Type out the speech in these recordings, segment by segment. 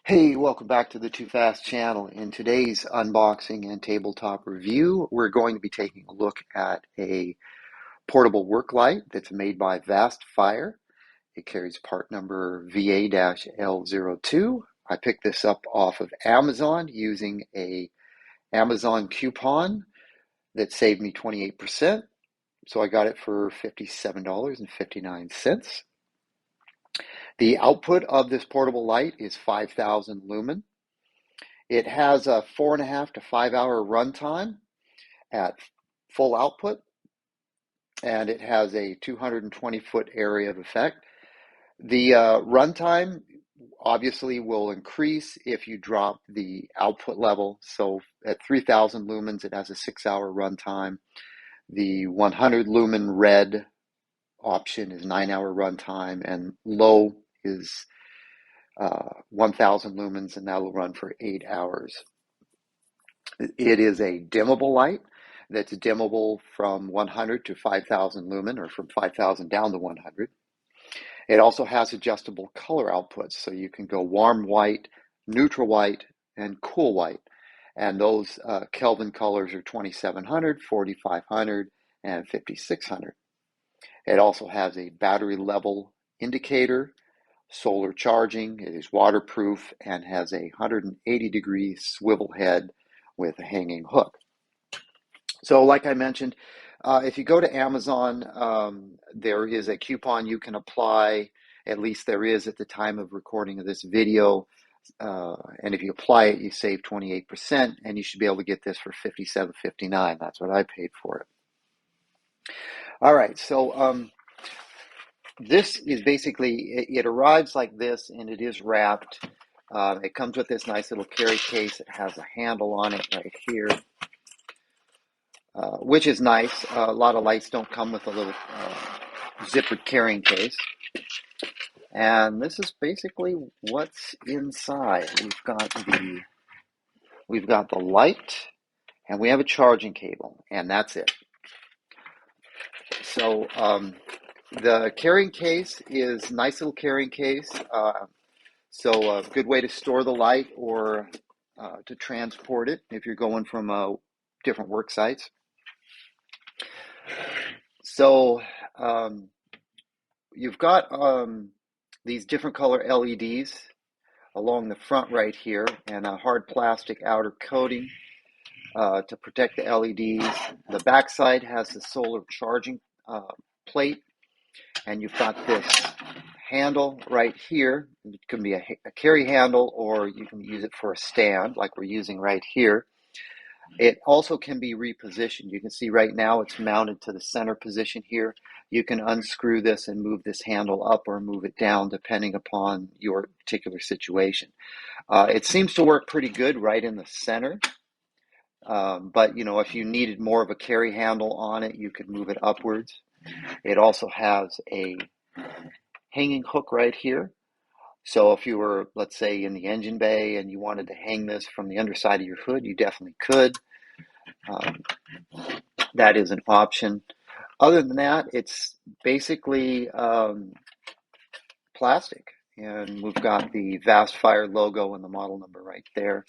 Hey, welcome back to the Too Fast channel. In today's unboxing and tabletop review, we're going to be taking a look at a portable work light that's made by Vastfire. It carries part number VA-L02. I picked this up off of Amazon using a Amazon coupon that saved me 28%. So I got it for $57.59. The output of this portable light is 5,000 lumen. It has a 4.5 to 5 hour runtime at full output, and it has a 220-foot area of effect. The runtime obviously will increase if you drop the output level. So at 3,000 lumens, it has a 6-hour runtime. The 100 lumen red option is 9-hour runtime, and low is 1,000 lumens, and that will run for 8 hours. It is a dimmable light that's dimmable from 100 to 5,000 lumen, or from 5,000 down to 100. It also has adjustable color outputs, so you can go warm white, neutral white, and cool white. And those Kelvin colors are 2,700, 4,500, and 5,600. It also has a battery level indicator, solar charging. It is waterproof and has a 180-degree swivel head with a hanging hook. So like I mentioned, if you go to Amazon, there is a coupon you can apply. At least there is at the time of recording of this video. And if you apply it, you save 28%, and you should be able to get this for $57.59. That's what I paid for it. All right, so this is basically, it arrives like this, and it is wrapped. It comes with this nice little carry case. It has a handle on it right here, which is nice. A lot of lights don't come with a little zippered carrying case. And this is basically what's inside. We've got the light, and we have a charging cable, and that's it. So the carrying case is a nice little carrying case. So a good way to store the light, or to transport it if you're going from different work sites. So you've got these different color LEDs along the front right here, and a hard plastic outer coating to protect the LEDs. The back side has the solar charging plate, and you've got this handle right here. It can be a carry handle, or you can use it for a stand like we're using right here. It also can be repositioned. You can see right now it's mounted to the center position here. You can unscrew this and move this handle up or move it down depending upon your particular situation. It seems to work pretty good right in the center. But you know, if you needed more of a carry handle on it, you could move it upwards. It also has a hanging hook right here. So if you were, let's say, in the engine bay and you wanted to hang this from the underside of your hood, you definitely could. That is an option. Other than that, it's basically plastic. And we've got the Vastfire logo and the model number right there.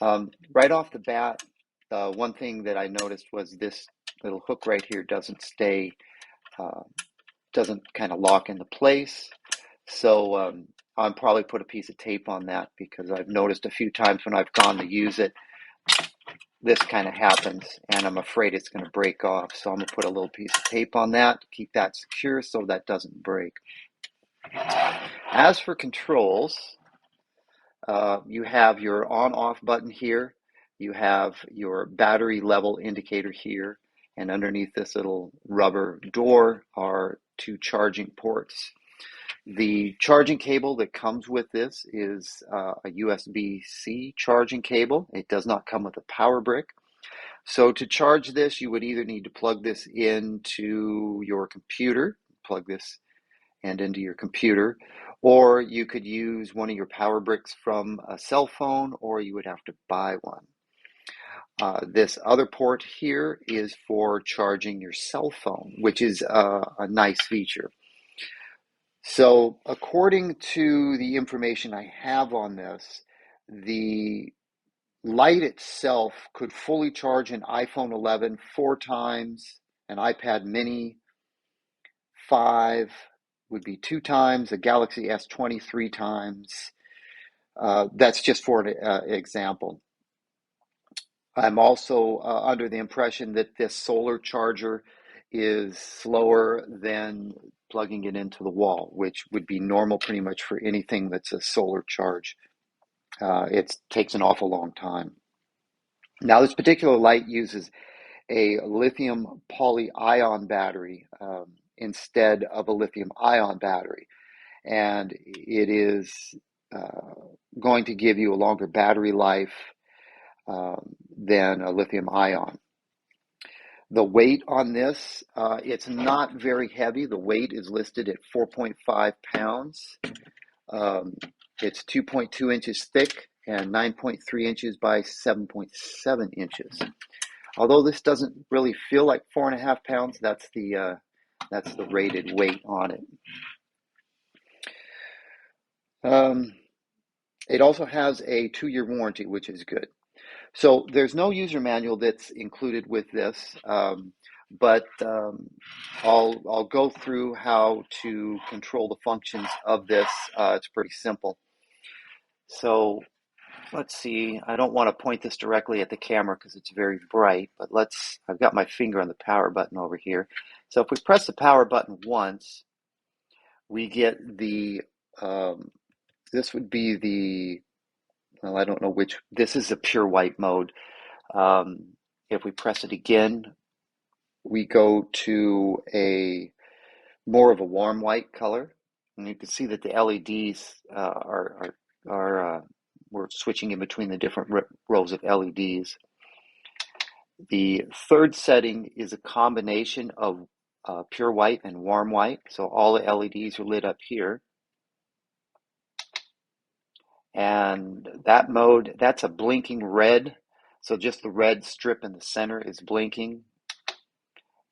Right off the bat, one thing that I noticed was this little hook right here doesn't kind of lock into place. So I'll probably put a piece of tape on that, because I've noticed a few times when I've gone to use it, this kind of happens, and I'm afraid it's going to break off. So I'm going to put a little piece of tape on that to keep that secure so that doesn't break. As for controls, you have your on-off button here. You have your battery level indicator here. And underneath this little rubber door are 2 charging ports. The charging cable that comes with this is a USB-C charging cable. It does not come with a power brick. So to charge this, you would either need to plug this into your computer, plug this end into your computer, or you could use one of your power bricks from a cell phone, or you would have to buy one. This other port here is for charging your cell phone, which is a nice feature. So according to the information I have on this, The light itself could fully charge an iPhone 11 4 times, an iPad mini 5 would be 2 times, a Galaxy S20 3 times. That's just for an example. I'm also under the impression that this solar charger is slower than plugging it into the wall, which would be normal pretty much for anything that's a solar charge. It takes an awful long time. Now, this particular light uses a lithium poly-ion battery instead of a lithium-ion battery, and it is going to give you a longer battery life than a lithium ion. The weight on this, it's not very heavy. The weight is listed at 4.5 pounds. It's 2.2 inches thick and 9.3 inches by 7.7 inches. Although this doesn't really feel like 4.5 pounds, that's the rated weight on it. It also has a 2-year warranty, which is good. So there's no user manual that's included with this, but I'll go through how to control the functions of this. It's pretty simple. So let's see. I don't want to point this directly at the camera because it's very bright, but I've got my finger on the power button over here. So if we press the power button once, we get this would be well, I don't know which, this is a pure white mode. If we press it again, we go to more of a warm white color, and you can see that the LEDs we're switching in between the different rows of LEDs. The third setting is a combination of pure white and warm white, so all the LEDs are lit up here. And that mode, that's a blinking red. So just the red strip in the center is blinking.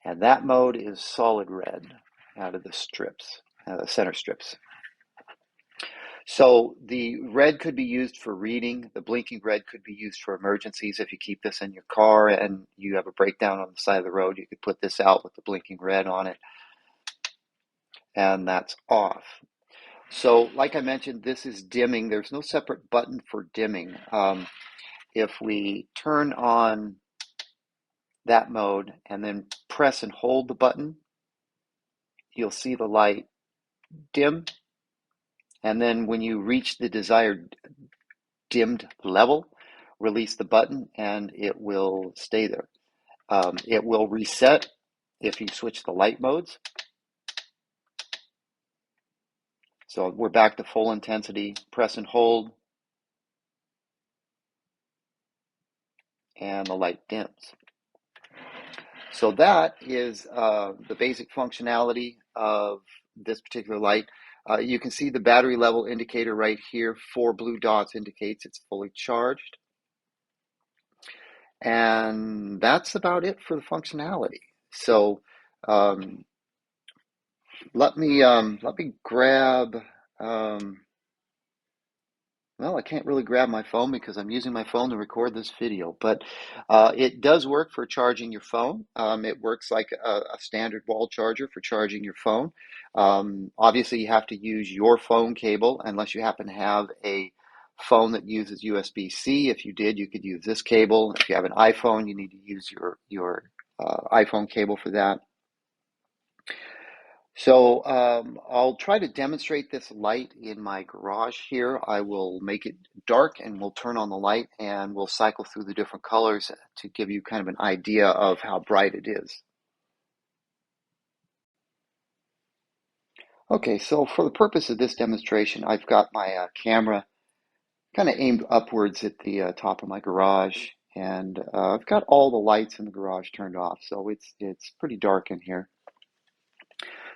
And that mode is solid red out of the strips, the center strips. So the red could be used for reading. The blinking red could be used for emergencies. If you keep this in your car and you have a breakdown on the side of the road, you could put this out with the blinking red on it. And that's off. So like I mentioned, this is dimming. There's no separate button for dimming. If we turn on that mode and then press and hold the button, you'll see the light dim. And then when you reach the desired dimmed level, release the button and it will stay there. It will reset if you switch the light modes. So we're back to full intensity, press and hold, and the light dims. So that is the basic functionality of this particular light. You can see the battery level indicator right here. 4 blue dots indicates it's fully charged. And that's about it for the functionality. So let me grab, well, I can't really grab my phone because I'm using my phone to record this video, but it does work for charging your phone. It works like a standard wall charger for charging your phone. Obviously, you have to use your phone cable unless you happen to have a phone that uses USB-C. If you did, you could use this cable. If you have an iPhone, you need to use your iPhone cable for that. So I'll try to demonstrate this light in my garage here. I will make it dark and we'll turn on the light and we'll cycle through the different colors to give you kind of an idea of how bright it is. Okay, so for the purpose of this demonstration, I've got my camera kind of aimed upwards at the top of my garage, and I've got all the lights in the garage turned off, so it's pretty dark in here.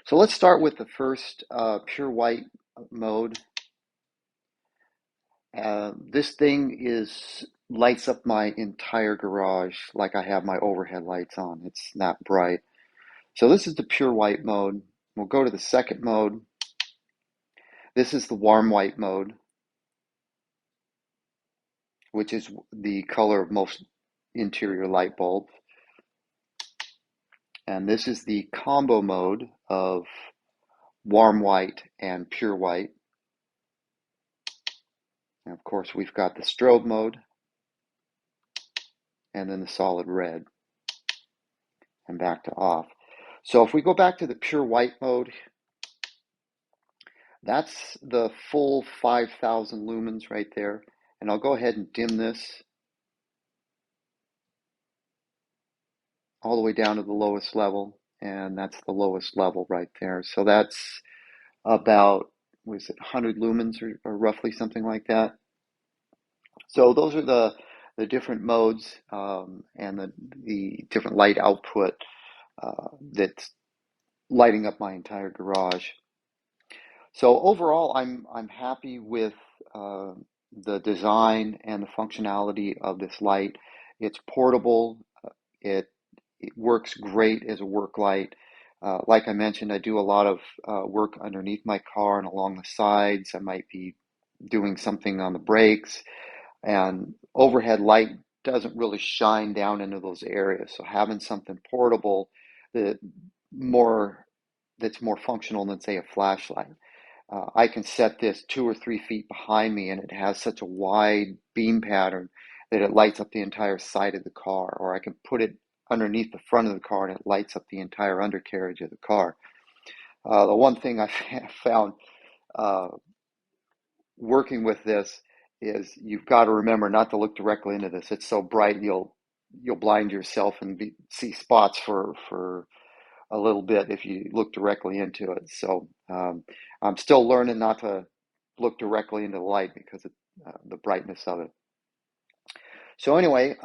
So let's start with the first pure white mode. This thing lights up my entire garage like I have my overhead lights on. It's that bright. So this is the pure white mode. We'll go to the second mode. This is the warm white mode. which is the color of most interior light bulbs. And this is the combo mode of warm white and pure white. And of course, we've got the strobe mode and then the solid red, and back to off. So if we go back to the pure white mode, that's the full 5,000 lumens right there. And I'll go ahead and dim this all the way down to the lowest level. And that's the lowest level right there. So that's about, was it 100 lumens or roughly something like that. So those are the different modes and the different light output that's lighting up my entire garage. So overall, I'm happy with the design and the functionality of this light. It's portable. It works great as a work light. Like I mentioned, I do a lot of work underneath my car and along the sides. I might be doing something on the brakes, and overhead light doesn't really shine down into those areas. So having something portable that that's more functional than, say, a flashlight. I can set this 2 or 3 feet behind me, and it has such a wide beam pattern that it lights up the entire side of the car. Or I can put it underneath the front of the car, and it lights up the entire undercarriage of the car. The one thing I found working with this is you've got to remember not to look directly into this. It's so bright you'll blind yourself and see spots for a little bit if you look directly into it. So I'm still learning not to look directly into the light because of the brightness of it. So anyway,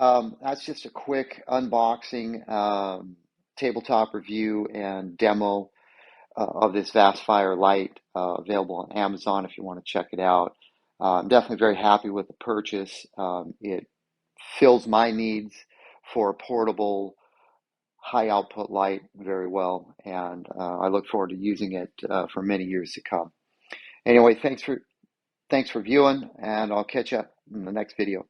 that's just a quick unboxing, tabletop review and demo of this Vastfire light, available on Amazon if you want to check it out. I'm definitely very happy with the purchase. It fills my needs for a portable, high output light very well, and I look forward to using it for many years to come. Anyway, thanks for viewing, and I'll catch you in the next video.